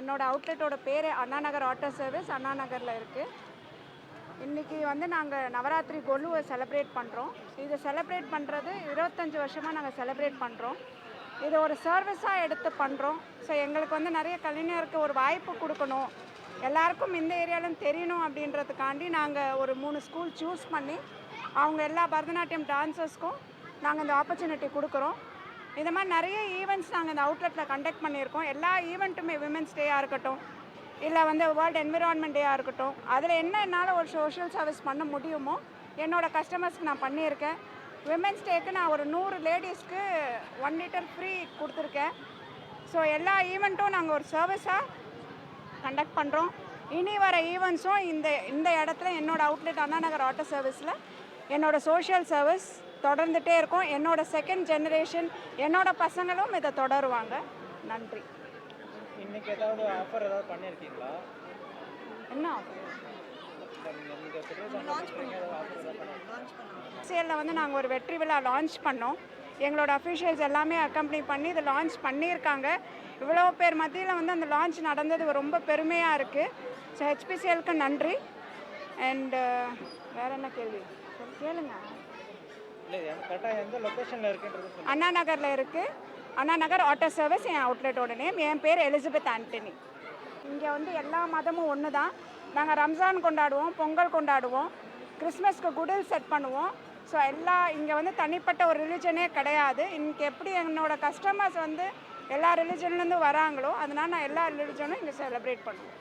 என்னோடய அவுட்லெட்டோட பேர் Anna Nagar auto service, அண்ணா நகரில் இருக்குது. இன்றைக்கி வந்து நாங்கள் நவராத்திரி கொலுவை செலிப்ரேட் பண்ணுறோம். இதை செலிப்ரேட் பண்ணுறது 25 வருஷமாக நாங்கள் செலிப்ரேட் பண்ணுறோம். இதை ஒரு சர்வீஸாக எடுத்து பண்ணுறோம். ஸோ எங்களுக்கு வந்து நிறைய கலைஞருக்கு ஒரு வாய்ப்பு கொடுக்கணும், எல்லாருக்கும் இந்த ஏரியாலும் தெரியணும் அப்படின்றதுக்காண்டி நாங்கள் ஒரு 3 ஸ்கூல் சூஸ் பண்ணி அவங்க எல்லா பரதநாட்டியம் டான்சர்ஸ்க்கும் நாங்கள் இந்த ஆப்பர்ச்சுனிட்டி கொடுக்குறோம். இந்த மாதிரி நிறைய ஈவெண்ட்ஸ் நாங்கள் இந்த அவுட்லெட்டில் கண்டக்ட் பண்ணியிருக்கோம். எல்லா ஈவெண்ட்டுமே விமென்ஸ் டேயாக இருக்கட்டும், இல்லை வந்து வேர்ல்டு என்விரான்மெண்ட் டேயாக இருக்கட்டும், அதில் என்ன என்னால் ஒரு சோஷியல் சர்வீஸ் பண்ண முடியுமோ என்னோடய கஸ்டமர்ஸ்க்கு நான் பண்ணியிருக்கேன். விமென்ஸ் டேக்கு நான் ஒரு 100 லேடிஸ்க்கு 1 லிட்டர் ஃப்ரீ கொடுத்துருக்கேன். ஸோ எல்லா ஈவெண்ட்டும் நாங்கள் ஒரு சர்வீஸாக கண்டக்ட் பண்ணுறோம். இனி வர ஈவெண்ட்ஸும் இந்த இடத்துல என்னோடய அவுட்லெட் அண்ணா நகர் ஆட்டோ சர்வீஸில் என்னோடய சோஷியல் சர்வீஸ் தொடர்ந்துகிட்டே இருக்கும். என்னோடய செகண்ட் ஜெனரேஷன் என்னோடய பசங்களும் இதை தொடருவாங்க. நன்றி. இன்னைக்கு ஏதாவது ஆஃபர் ஏதாவது பண்ணியிருக்கீங்களா? என்ன ஆஃபர்? சேலில் வந்து நாங்கள் ஒரு வெற்றி விழா லான்ச் பண்ணோம். எங்களோட அஃபிஷியல்ஸ் எல்லாமே அக்கம்பெனி பண்ணி இதை லான்ச் பண்ணியிருக்காங்க. இவ்வளோ பேர் மத்தியில் வந்து அந்த லான்ச் நடந்தது ரொம்ப பெருமையாக இருக்குது. ஸோ ஹெச்பிசிஎலுக்கு நன்றி. அண்டு வேறு என்ன கேள்வி கேளுங்க. அண்ணா நகரில் இருக்குது. அண்ணா நகர் ஆட்டோ சர்வீஸ் என் அவுட்லெட்டோட நேம். என் பேர் எலிசபெத் ஆண்டனி. இங்கே வந்து எல்லா மதமும் ஒன்று தான். நாங்கள் ரம்ஜான் கொண்டாடுவோம், பொங்கல் கொண்டாடுவோம், கிறிஸ்மஸ்க்கு குடில் செட் பண்ணுவோம். ஸோ இங்கே வந்து தனிப்பட்ட ஒரு ரிலிஜனே கிடையாது. இன்றைக்கி எப்படி என்னோடய கஸ்டமர்ஸ் வந்து எல்லா ரிலிஜன்லேருந்து வராங்களோ அதனால் நான் எல்லா ரிலிஜனும் இங்கே செலிப்ரேட் பண்ணுவேன்.